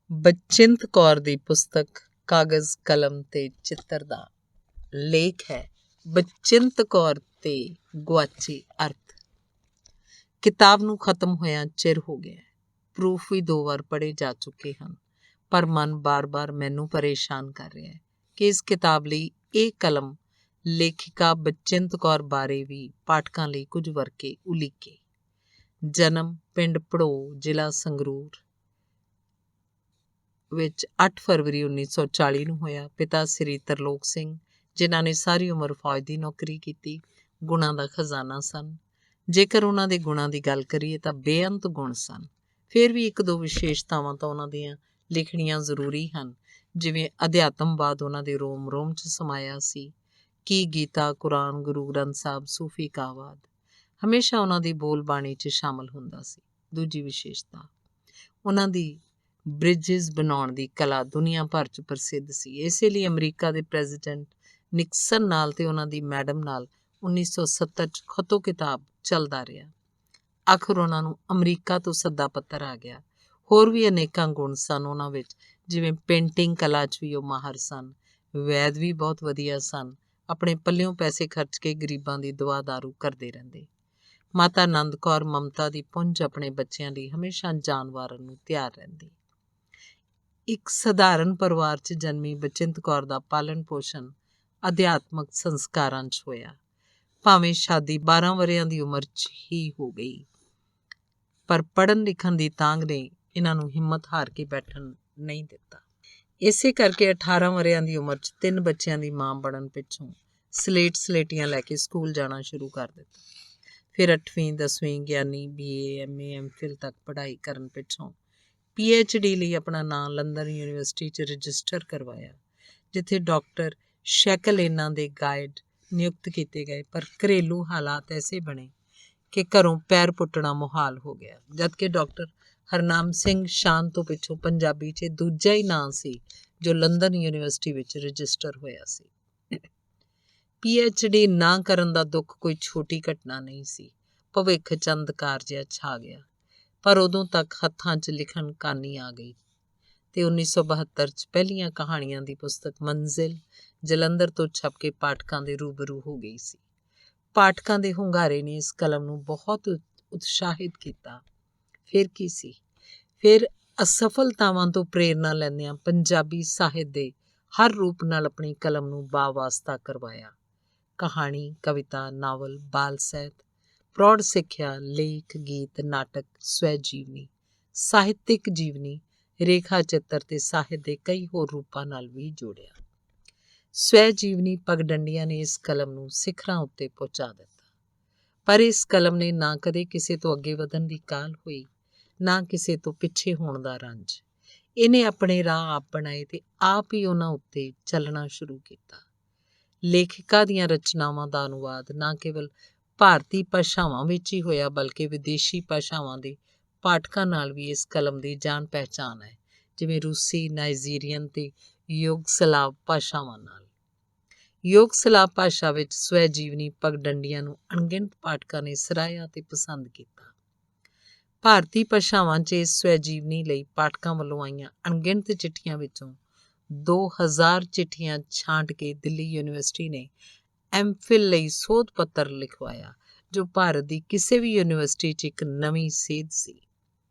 ਬਚਿੰਤ ਕੌਰ ਦੀ ਪੁਸਤਕ ਕਾਗਜ਼ ਕਲਮ ਤੇ ਚਿੱਤਰ ਦਾ ਲੇਖ ਹੈ ਬਚਿੰਤ ਕੌਰ ਤੇ ਗੁਆਚੇ ਅਰਥ। ਕਿਤਾਬ ਨੂੰ ਖਤਮ ਹੋਇਆ ਚਿਰ ਹੋ ਗਿਆ। ਪ੍ਰੂਫ ਵੀ 2 ਵਾਰ ਪੜ੍ਹੇ ਜਾ ਚੁੱਕੇ ਹਨ, ਪਰ ਮਨ ਬਾਰ-ਬਾਰ ਮੈਨੂੰ ਪਰੇਸ਼ਾਨ ਕਰ ਰਿਹਾ ਹੈ ਕਿ ਇਸ ਕਿਤਾਬ ਲਈ ਇਹ ਕਲਮ ਲੇਖਿਕਾ ਬਚਿੰਤ ਕੌਰ ਬਾਰੇ ਵੀ ਪਾਠਕਾਂ ਲਈ ਕੁਝ ਵਰਕੇ ਉਲੀਕੇ। ਜਨਮ ਪਿੰਡ ਭੜੋ, ਜ਼ਿਲ੍ਹਾ ਸੰਗਰੂਰ ਵਿੱਚ 8 ਫਰਵਰੀ 1940 ਨੂੰ ਹੋਇਆ। ਪਿਤਾ ਸ੍ਰੀ ਤਰਲੋਕ ਸਿੰਘ, ਜਿਨ੍ਹਾਂ ਨੇ ਸਾਰੀ ਉਮਰ ਫੌਜ ਦੀ ਨੌਕਰੀ ਕੀਤੀ, ਗੁਣਾਂ ਦਾ ਖਜ਼ਾਨਾ ਸਨ। ਜੇਕਰ ਉਹਨਾਂ ਦੇ ਗੁਣਾਂ ਦੀ ਗੱਲ ਕਰੀਏ ਤਾਂ ਬੇਅੰਤ ਗੁਣ ਸਨ। ਫਿਰ ਵੀ 1-2 ਵਿਸ਼ੇਸ਼ਤਾਵਾਂ ਤਾਂ ਉਹਨਾਂ ਦੀਆਂ ਲਿਖਣੀਆਂ ਜ਼ਰੂਰੀ ਹਨ, ਜਿਵੇਂ ਅਧਿਆਤਮਵਾਦ ਉਹਨਾਂ ਦੇ ਰੋਮ-ਰੋਮ 'ਚ ਸਮਾਇਆ ਸੀ। ਕੀ ਗੀਤਾ, ਕੁਰਾਨ, ਗੁਰੂ ਗ੍ਰੰਥ ਸਾਹਿਬ, ਸੂਫੀ ਕਾਵਾਦ ਹਮੇਸ਼ਾ ਉਹਨਾਂ ਦੀ ਬੋਲਬਾਣੀ 'ਚ ਸ਼ਾਮਲ ਹੁੰਦਾ ਸੀ। ਦੂਜੀ ਵਿਸ਼ੇਸ਼ਤਾ, ਉਹਨਾਂ ਦੀ ਬ੍ਰਿਜਿਸ ਬਣਾਉਣ ਦੀ ਕਲਾ ਦੁਨੀਆ ਭਰ 'ਚ ਪ੍ਰਸਿੱਧ ਸੀ। ਇਸੇ ਲਈ ਅਮਰੀਕਾ ਦੇ ਪ੍ਰੈਜ਼ੀਡੈਂਟ ਨਿਕਸਨ ਨਾਲ ਤੇ ਉਹਨਾਂ ਦੀ ਮੈਡਮ ਨਾਲ 1970 'ਚ ਖਤੋ ਕਿਤਾਬ ਚੱਲਦਾ ਰਿਹਾ। ਆਖਰ ਉਹਨਾਂ ਨੂੰ ਅਮਰੀਕਾ ਤੋਂ ਸੱਦਾ ਪੱਤਰ ਆ ਗਿਆ। ਹੋਰ ਵੀ ਅਨੇਕਾਂ ਗੁਣ ਸਨ ਉਹਨਾਂ ਵਿੱਚ, ਜਿਵੇਂ ਪੇਂਟਿੰਗ ਕਲਾ 'ਚ ਵੀ ਉਹ ਮਾਹਰ ਸਨ, ਵੈਦ ਵੀ ਬਹੁਤ ਵਧੀਆ ਸਨ, ਆਪਣੇ ਪੱਲਿਓਂ ਪੈਸੇ ਖਰਚ ਕੇ ਗਰੀਬਾਂ ਦੀ ਦਵਾ ਦਾਰੂ ਕਰਦੇ ਰਹਿੰਦੇ। ਮਾਤਾ ਆਨੰਦ ਕੌਰ ਮਮਤਾ ਦੀ ਪੁੰਜ ਆਪਣੇ ਬੱਚਿਆਂ ਲਈ ਹਮੇਸ਼ਾ ਜਾਨ ਵਾਰਨ ਨੂੰ ਤਿਆਰ ਰਹਿੰਦੀ। ਇੱਕ ਸਧਾਰਨ ਪਰਿਵਾਰ 'ਚ ਜਨਮੀ ਬਚਿੰਤ ਕੌਰ ਦਾ ਪਾਲਣ ਪੋਸ਼ਣ ਅਧਿਆਤਮਕ ਸੰਸਕਾਰਾਂ 'ਚ ਹੋਇਆ। ਭਾਵੇਂ ਸ਼ਾਦੀ 12 ਵਰ੍ਹਿਆਂ ਦੀ ਉਮਰ 'ਚ ਹੀ ਹੋ ਗਈ, ਪਰ ਪੜ੍ਹਨ ਲਿਖਣ ਦੀ ਤਾਂਘ ਨੇ ਇਹਨਾਂ ਨੂੰ ਹਿੰਮਤ ਹਾਰ ਕੇ ਬੈਠਣ ਨਹੀਂ ਦਿੱਤਾ। ਇਸੇ ਕਰਕੇ 18 ਵਰ੍ਹਿਆਂ ਦੀ ਉਮਰ 'ਚ 3 ਬੱਚਿਆਂ ਦੀ ਮਾਂ ਬਣਨ ਪਿੱਛੋਂ ਸਲੇਟੀਆਂ ਲੈ ਕੇ ਸਕੂਲ ਜਾਣਾ ਸ਼ੁਰੂ ਕਰ ਦਿੱਤਾ। ਫਿਰ 8ਵੀਂ 10ਵੀਂ ਗਿਆਨੀ BA MA MPhil ਤੱਕ ਪੜ੍ਹਾਈ ਕਰਨ ਪਿੱਛੋਂ PhD ਲਈ ਆਪਣਾ ਨਾਂ ਲੰਡਨ ਯੂਨੀਵਰਸਿਟੀ 'ਚ ਰਜਿਸਟਰ ਕਰਵਾਇਆ, ਜਿੱਥੇ ਡਾਕਟਰ ਸ਼ੈਕਲੇਨਾ ਦੇ ਗਾਈਡ ਨਿਯੁਕਤ ਕੀਤੇ ਗਏ। ਪਰ ਘਰੇਲੂ ਹਾਲਾਤ ਐਸੇ ਬਣੇ ਕਿ ਘਰੋਂ ਪੈਰ ਪੁੱਟਣਾ ਮੁਹਾਲ ਹੋ ਗਿਆ। ਜਦਕਿ ਡਾਕਟਰ ਹਰਨਾਮ ਸਿੰਘ ਸ਼ਾਨ ਤੋਂ ਪਿੱਛੋਂ ਪੰਜਾਬੀ 'ਚ ਦੂਜਾ ਹੀ ਨਾਂ ਸੀ ਜੋ ਲੰਡਨ ਯੂਨੀਵਰਸਿਟੀ ਵਿੱਚ ਰਜਿਸਟਰ ਹੋਇਆ ਸੀ। PhD ਨਾ ਕਰਨ ਦਾ ਦੁੱਖ ਕੋਈ ਛੋਟੀ ਘਟਨਾ ਨਹੀਂ ਸੀ। ਭਵਿੱਖ 'ਚ ਅੰਧਕਾਰ ਜਿਹਾ ਛਾ ਗਿਆ। ਪਰ ਉਦੋਂ ਤੱਕ ਹੱਥਾਂ 'ਚ ਲਿਖਣ ਕਾਨੀ ਆ ਗਈ ਤੇ 1972 'ਚ ਪਹਿਲੀਆਂ ਕਹਾਣੀਆਂ ਦੀ ਪੁਸਤਕ ਮੰਜ਼ਿਲ ਜਲੰਧਰ ਤੋਂ ਛਪ ਕੇ ਪਾਠਕਾਂ ਦੇ ਰੂਬਰੂ ਹੋ ਗਈ ਸੀ। ਪਾਠਕਾਂ ਦੇ ਹੁੰਗਾਰੇ ਨੇ ਇਸ ਕਲਮ ਨੂੰ ਬਹੁਤ ਉਤਸ਼ਾਹਿਤ ਕੀਤਾ। ਫਿਰ ਕੀ ਸੀ? ਫਿਰ ਅਸਫਲਤਾਵਾਂ ਤੋਂ ਪ੍ਰੇਰਨਾ ਲੈਂਦਿਆਂ ਪੰਜਾਬੀ ਸਾਹਿਤ ਦੇ ਹਰ ਰੂਪ ਨਾਲ ਆਪਣੀ ਕਲਮ ਨੂੰ ਬਾਵਾਸਤਾ ਕਰਵਾਇਆ। ਕਹਾਣੀ, ਕਵਿਤਾ, ਨਾਵਲ, ਬਾਲ ਸਾਹਿਤ, ਪ੍ਰੌੜ ਸਿੱਖਿਆ, ਲੇਖ, ਗੀਤ, ਨਾਟਕ, ਸਵੈ ਜੀਵਨੀ, ਸਾਹਿਤਿਕ ਜੀਵਨੀ, ਰੇਖਾ ਚਿੱਤਰ ਤੇ ਸਾਹਿਤ ਦੇ ਕਈ ਹੋਰ ਰੂਪਾਂ ਨਾਲ ਵੀ ਜੋੜਿਆ। ਸਵੈ ਜੀਵਨੀ ਪਗਡੰਡੀਆਂ ਨੇ ਇਸ ਕਲਮ ਨੂੰ ਸਿਖਰਾਂ ਉੱਤੇ ਪਹੁੰਚਾ ਦਿੱਤਾ। ਪਰ ਇਸ ਕਲਮ ਨੇ ਨਾ ਕਦੇ ਕਿਸੇ ਤੋਂ ਅੱਗੇ ਵਧਣ ਦੀ ਕਾਹਲ ਹੋਈ, ਨਾ ਕਿਸੇ ਤੋਂ ਪਿੱਛੇ ਹੋਣ ਦਾ ਰੰਜ। ਇਹਨੇ ਆਪਣੇ ਰਾਹ ਆਪ ਬਣਾਏ ਤੇ ਆਪ ਹੀ ਉਹਨਾਂ ਉੱਤੇ ਚੱਲਣਾ ਸ਼ੁਰੂ ਕੀਤਾ। ਲੇਖਿਕਾ ਦੀਆਂ ਰਚਨਾਵਾਂ ਦਾ ਅਨੁਵਾਦ ਨਾ ਕੇਵਲ ਭਾਰਤੀ ਭਾਸ਼ਾਵਾਂ ਵਿੱਚ ਹੀ ਹੋਇਆ, ਬਲਕਿ ਵਿਦੇਸ਼ੀ ਭਾਸ਼ਾਵਾਂ ਦੇ ਪਾਠਕਾਂ ਨਾਲ ਵੀ ਇਸ ਕਲਮ ਦੀ ਜਾਣ ਪਹਿਚਾਣ ਹੈ, ਜਿਵੇਂ ਰੂਸੀ, ਨਾਈਜੀਰੀਅਨ ਤੇ ਯੂਗਸਲਾਵ ਭਾਸ਼ਾਵਾਂ ਨਾਲ। ਯੂਗਸਲਾਵ ਭਾਸ਼ਾ ਵਿੱਚ ਸਵੈ ਜੀਵਨੀ ਪਗਡੰਡੀਆਂ ਨੂੰ ਅਣਗਿਣਤ ਪਾਠਕਾਂ ਨੇ ਸਰਾਹਿਆ ਤੇ ਪਸੰਦ ਕੀਤਾ। ਭਾਰਤੀ ਭਾਸ਼ਾਵਾਂ 'ਚ ਇਸ ਸਵੈ ਜੀਵਨੀ ਲਈ ਪਾਠਕਾਂ ਵੱਲੋਂ ਆਈਆਂ ਅਣਗਿਣਤ ਚਿੱਠੀਆਂ ਵਿੱਚੋਂ 2000 ਚਿੱਠੀਆਂ ਛਾਂਟ ਕੇ ਦਿੱਲੀ ਯੂਨੀਵਰਸਿਟੀ ਨੇ MPhil ਲਈ ਸੋਧ ਪੱਤਰ ਲਿਖਵਾਇਆ, ਜੋ ਭਾਰਤ ਦੀ ਕਿਸੇ ਵੀ ਯੂਨੀਵਰਸਿਟੀ 'ਚ ਇੱਕ ਨਵੀਂ ਸੇਧ ਸੀ।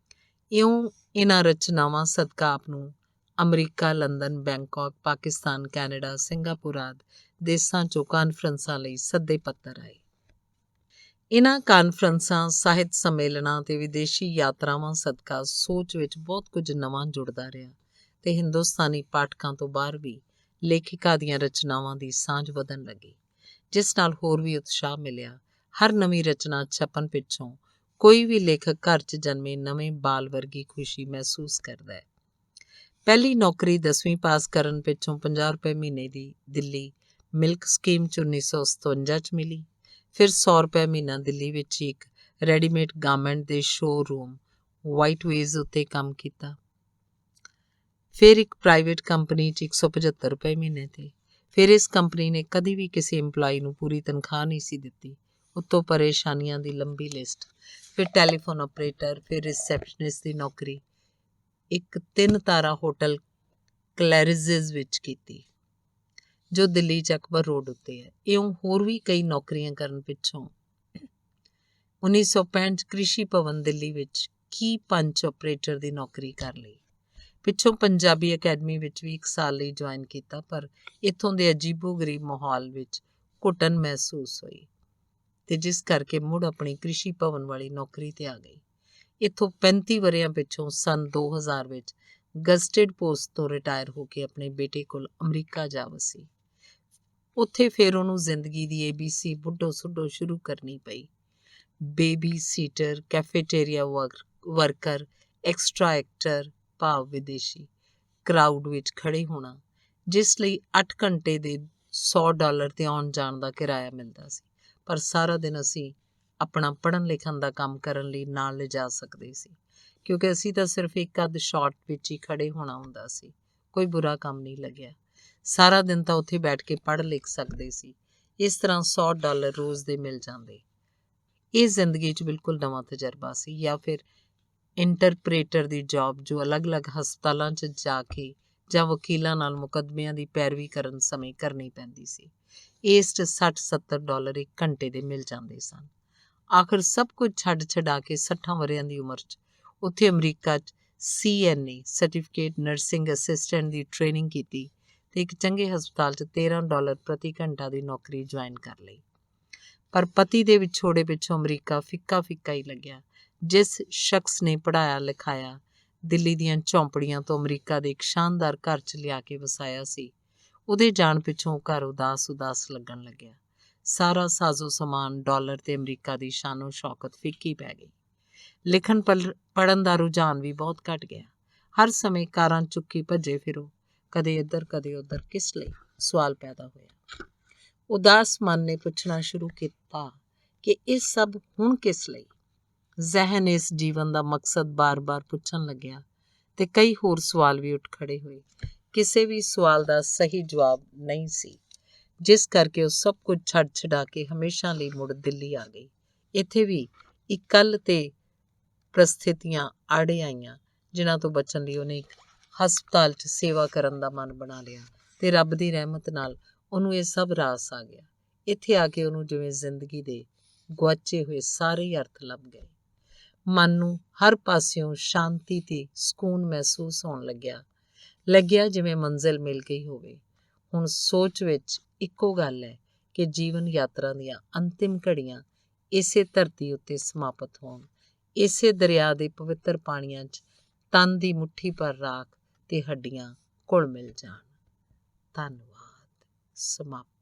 ਇਉਂ ਇਹਨਾਂ ਰਚਨਾਵਾਂ ਸਦਕਾ ਆਪ ਨੂੰ America, London, Bangkok, Pakistan, Canada, Singapore ਆਦਿ ਦੇਸਾਂ 'ਚੋਂ ਕਾਨਫਰੰਸਾਂ ਲਈ ਸੱਦੇ ਪੱਤਰ ਆਏ। ਇਹਨਾਂ ਕਾਨਫਰੰਸਾਂ, ਸਾਹਿਤ ਸੰਮੇਲਨਾਂ ਤੇ ਵਿਦੇਸ਼ੀ ਯਾਤਰਾਵਾਂ ਸਦਕਾ ਸੋਚ ਵਿੱਚ ਬਹੁਤ ਕੁਝ ਨਵਾਂ ਜੁੜਦਾ ਰਿਹਾ ਤੇ ਹਿੰਦੁਸਤਾਨੀ ਪਾਠਕਾਂ ਤੋਂ ਬਾਹਰ ਵੀ ਲੇਖਿਕਾ ਦੀਆਂ ਰਚਨਾਵਾਂ ਦੀ ਸਾਂਝ ਵਧਣ ਲੱਗੀ, ਜਿਸ ਨਾਲ ਹੋਰ ਵੀ ਉਤਸ਼ਾਹ ਮਿਲਿਆ। ਹਰ ਨਵੀਂ ਰਚਨਾ ਛਪਣ ਪਿੱਛੋਂ ਕੋਈ ਵੀ ਲੇਖਕ ਘਰ 'ਚ ਜਨਮੇ ਨਵੇਂ ਬਾਲ ਵਰਗੀ ਖੁਸ਼ੀ ਮਹਿਸੂਸ ਕਰਦਾ ਹੈ। ਪਹਿਲੀ ਨੌਕਰੀ 10ਵੀਂ ਪਾਸ ਕਰਨ ਪਿੱਛੋਂ 50 ਰੁਪਏ ਮਹੀਨੇ ਦੀ ਦਿੱਲੀ ਮਿਲਕ ਸਕੀਮ 'ਚ 1957 'ਚ ਮਿਲੀ। ਫਿਰ 100 ਰੁਪਏ ਮਹੀਨਾ ਦਿੱਲੀ ਵਿੱਚ ਇੱਕ ਰੈਡੀਮੇਡ ਗਾਰਮੈਂਟ ਦੇ ਸ਼ੋਅਰੂਮ ਵਾਈਟਵੇਜ਼ ਉੱਤੇ ਕੰਮ ਕੀਤਾ। ਫਿਰ ਇੱਕ ਪ੍ਰਾਈਵੇਟ ਕੰਪਨੀ 'ਚ 175 ਰੁਪਏ ਮਹੀਨੇ 'ਤੇ। ਫਿਰ ਇਸ ਕੰਪਨੀ ਨੇ ਕਦੀ ਵੀ ਕਿਸੇ ਇੰਪਲਾਈ ਨੂੰ ਪੂਰੀ ਤਨਖਾਹ ਨਹੀਂ ਸੀ ਦਿੱਤੀ। ਉੱਤੋਂ ਪਰੇਸ਼ਾਨੀਆਂ ਦੀ ਲੰਬੀ ਲਿਸਟ। ਫਿਰ ਟੈਲੀਫੋਨ ਆਪਰੇਟਰ, ਫਿਰ ਰਿਸੈਪਸ਼ਨਿਸਟ ਦੀ ਨੌਕਰੀ, ਇੱਕ 3 ਤਾਰਾ ਹੋਟਲ ਕਲੈਰਿਜ਼ਜ਼ ਵਿੱਚ ਕੀਤੀ, ਜੋ ਦਿੱਲੀ 'ਚ ਅਕਬਰ ਰੋਡ ਉੱਤੇ ਹੈ। ਇਉਂ ਹੋਰ ਵੀ ਕਈ ਨੌਕਰੀਆਂ ਕਰਨ ਪਿੱਛੋਂ 1965 ਕ੍ਰਿਸ਼ੀ ਭਵਨ ਦਿੱਲੀ ਵਿੱਚ ਕੀ ਪੰਚ ਆਪਰੇਟਰ ਦੀ ਨੌਕਰੀ ਕਰ ਲਈ। ਪਿੱਛੋਂ ਪੰਜਾਬੀ ਅਕੈਡਮੀ ਵਿੱਚ ਵੀ 1 ਸਾਲ ਲਈ ਜੁਆਇਨ ਕੀਤਾ, ਪਰ ਇੱਥੋਂ ਦੇ ਅਜੀਬੋ-ਗਰੀਬ ਮਾਹੌਲ ਵਿੱਚ ਘੁਟਨ ਮਹਿਸੂਸ ਹੋਈ ਤੇ ਜਿਸ ਕਰਕੇ ਮੁੜ ਆਪਣੀ ਕ੍ਰਿਸ਼ੀ ਭਵਨ ਵਾਲੀ ਨੌਕਰੀ ਤੇ ਆ ਗਈ। ਇੱਥੋਂ 35 ਵਰ੍ਹਿਆਂ ਪਿੱਛੋਂ ਸੰਨ 2000 ਵਿੱਚ ਗਜ਼ਟਿਡ ਪੋਸਟ ਤੋਂ ਰਿਟਾਇਰ ਹੋ ਕੇ ਆਪਣੇ ਬੇਟੇ ਕੋਲ ਅਮਰੀਕਾ ਜਾ ਵਸੀ। ਉੱਥੇ ਫਿਰ ਉਹਨੂੰ ਜ਼ਿੰਦਗੀ ਦੀ ABC ਬੁੱਢੋ ਸੁੱਢੋ ਸ਼ੁਰੂ ਕਰਨੀ ਪਈ। Baby sitter, cafeteria worker, extra actor ਭਾਵ ਵਿਦੇਸ਼ੀ, ਕਰਾਊਡ ਵਿੱਚ ਖੜੇ ਹੋਣਾ, ਜਿਸ ਲਈ 8 ਘੰਟੇ ਦੇ $100 ਤੇ ਆਉਣ ਜਾਣ ਦਾ ਕਿਰਾਇਆ ਮਿਲਦਾ ਸੀ। ਪਰ ਸਾਰਾ ਦਿਨ ਅਸੀਂ ਆਪਣਾ ਪੜ੍ਹਨ ਲਿਖਣ ਦਾ ਕੰਮ ਕਰਨ ਲਈ ਨਾਲ ਲਿਜਾ ਸਕਦੇ ਸੀ, ਕਿਉਂਕਿ ਅਸੀਂ ਤਾਂ ਸਿਰਫ ਇੱਕ ਅੱਧ ਸ਼ਾਟ ਵਿੱਚ ਹੀ ਖੜੇ ਹੋਣਾ ਹੁੰਦਾ ਸੀ। ਕੋਈ ਬੁਰਾ ਕੰਮ ਨਹੀਂ ਲੱਗਿਆ। ਸਾਰਾ ਦਿਨ ਤਾਂ ਉੱਥੇ ਬੈਠ ਕੇ ਪੜ੍ਹ ਲਿਖ ਸਕਦੇ ਸੀ। ਇਸ ਤਰ੍ਹਾਂ $100 ਰੋਜ਼ ਦੇ ਮਿਲ ਜਾਂਦੇ। ਇਹ ਜ਼ਿੰਦਗੀ 'ਚ ਬਿਲਕੁਲ ਨਵਾਂ ਤਜਰਬਾ ਸੀ। ਜਾਂ ਫਿਰ ਇੰਟਰਪ੍ਰੇਟਰ ਦੀ ਜੌਬ, ਜੋ ਅਲੱਗ-ਅਲੱਗ ਹਸਪਤਾਲਾਂ 'ਚ ਜਾ ਕੇ ਜਾਂ ਵਕੀਲਾਂ ਨਾਲ ਮੁਕੱਦਮਿਆਂ ਦੀ ਪੈਰਵੀ ਕਰਨ ਸਮੇਂ ਕਰਨੀ ਪੈਂਦੀ ਸੀ। ਇਸ 'ਚ $60-70 1 ਘੰਟੇ ਦੇ ਮਿਲ ਜਾਂਦੇ ਸਨ। ਆਖਰ ਸਭ ਕੁਝ ਛੱਡ ਛਡਾ ਕੇ 60 ਵਰ੍ਹਿਆਂ ਦੀ ਉਮਰ 'ਚ ਉੱਥੇ ਅਮਰੀਕਾ 'ਚ CNA ਸਰਟੀਫਿਕੇਟ ਨਰਸਿੰਗ ਅਸਿਸਟੈਂਟ ਦੀ ਟ੍ਰੇਨਿੰਗ ਕੀਤੀ ਤੇ ਇੱਕ ਚੰਗੇ ਹਸਪਤਾਲ 'ਚ $13 ਪ੍ਰਤੀ ਘੰਟਾ ਦੀ ਨੌਕਰੀ ਜੁਆਇਨ ਕਰ ਲਈ। ਪਰ ਪਤੀ ਦੇ ਵਿਛੋੜੇ ਪਿੱਛੋਂ ਅਮਰੀਕਾ ਫਿੱਕਾ ਹੀ ਲੱਗਿਆ। ਜਿਸ ਸ਼ਖਸ ਨੇ ਪੜ੍ਹਾਇਆ ਲਿਖਾਇਆ, ਦਿੱਲੀ ਦੀਆਂ ਝੌਂਪੜੀਆਂ ਤੋਂ ਅਮਰੀਕਾ ਦੇ ਇੱਕ ਸ਼ਾਨਦਾਰ ਘਰ 'ਚ ਲਿਆ ਕੇ ਵਸਾਇਆ ਸੀ, ਉਹਦੇ ਜਾਣ ਪਿੱਛੋਂ ਘਰ ਉਦਾਸ ਲੱਗਣ ਲੱਗਿਆ। ਸਾਰਾ ਸਾਜ਼ੋ ਸਮਾਨ, ਡਾਲਰ ਤੇ ਅਮਰੀਕਾ ਦੀ ਸ਼ਾਨੋ ਸ਼ੌਕਤ ਫਿੱਕੀ ਪੈ ਗਈ। ਲਿਖਣ ਪੜ੍ਹਨ ਦਾ ਰੁਝਾਨ ਵੀ ਬਹੁਤ ਘਟ ਗਿਆ। ਹਰ ਸਮੇਂ ਕਾਰਾਂ ਚੁੱਕੀ ਭੱਜੇ ਫਿਰੋ, ਕਦੇ ਇੱਧਰ ਕਦੇ ਉੱਧਰ। ਕਿਸ ਲਈ? ਸਵਾਲ ਪੈਦਾ ਹੋਇਆ। ਉਦਾਸ ਮਨ ਨੇ ਪੁੱਛਣਾ ਸ਼ੁਰੂ ਕੀਤਾ ਕਿ ਇਹ ਸਭ ਹੁਣ ਕਿਸ ਲਈ? ਜ਼ਹਿਨ ਇਸ ਜੀਵਨ ਦਾ ਮਕਸਦ ਬਾਰ-ਬਾਰ ਪੁੱਛਣ ਲੱਗਿਆ ਤੇ ਕਈ ਹੋਰ ਸਵਾਲ ਵੀ ਉੱਠ ਖੜੇ ਹੋਏ। ਕਿਸੇ ਵੀ ਸਵਾਲ ਦਾ ਸਹੀ ਜਵਾਬ ਨਹੀਂ ਸੀ, ਜਿਸ ਕਰਕੇ ਉਹ ਸਭ ਕੁਝ ਛੱਡ ਛਡਾ ਕੇ ਹਮੇਸ਼ਾ ਲਈ ਮੁੜ ਦਿੱਲੀ ਆ ਗਈ। ਇੱਥੇ ਵੀ ਇਕੱਲ ਤੇ ਪ੍ਰਸਥਿਤੀਆਂ ਆੜੇ ਆਈਆਂ, ਜਿਨ੍ਹਾਂ ਤੋਂ ਬਚਣ ਲਈ ਉਹਨੇ ਇੱਕ ਹਸਪਤਾਲ 'ਚ ਸੇਵਾ ਕਰਨ ਦਾ ਮਨ ਬਣਾ ਲਿਆ ਤੇ ਰੱਬ ਦੀ ਰਹਿਮਤ ਨਾਲ ਉਹਨੂੰ ਇਹ ਸਭ ਰਾਸ ਆ ਗਿਆ। ਇੱਥੇ ਆ ਕੇ ਉਹਨੂੰ ਜਿਵੇਂ ਜ਼ਿੰਦਗੀ ਦੇ ਗੁਆਚੇ ਹੋਏ ਸਾਰੇ ਹੀ ਅਰਥ ਲੱਭ ਗਏ। ਮਨ ਨੂੰ ਹਰ ਪਾਸਿਓਂ ਸ਼ਾਂਤੀ ਤੇ ਸਕੂਨ ਮਹਿਸੂਸ ਹੋਣ ਲੱਗਿਆ ਜਿਵੇਂ ਮੰਜ਼ਿਲ ਮਿਲ ਗਈ ਹੋਵੇ। ਹੁਣ ਸੋਚ ਵਿੱਚ ਇੱਕੋ ਗੱਲ ਹੈ ਕਿ ਜੀਵਨ ਯਾਤਰਾ ਦੀਆਂ ਅੰਤਿਮ ਘੜੀਆਂ ਇਸੇ ਧਰਤੀ ਉੱਤੇ ਸਮਾਪਤ ਹੋਣ, ਇਸੇ ਦਰਿਆ ਦੇ ਪਵਿੱਤਰ ਪਾਣੀਆਂ 'ਚ ਤਨ ਦੀ ਮੁੱਠੀ ਭਰ ਰਾਖ ਤੇ ਹੱਡੀਆਂ ਘੁਲ ਮਿਲ ਜਾਣ। ਧੰਨਵਾਦ। ਸਮਾਪਤ।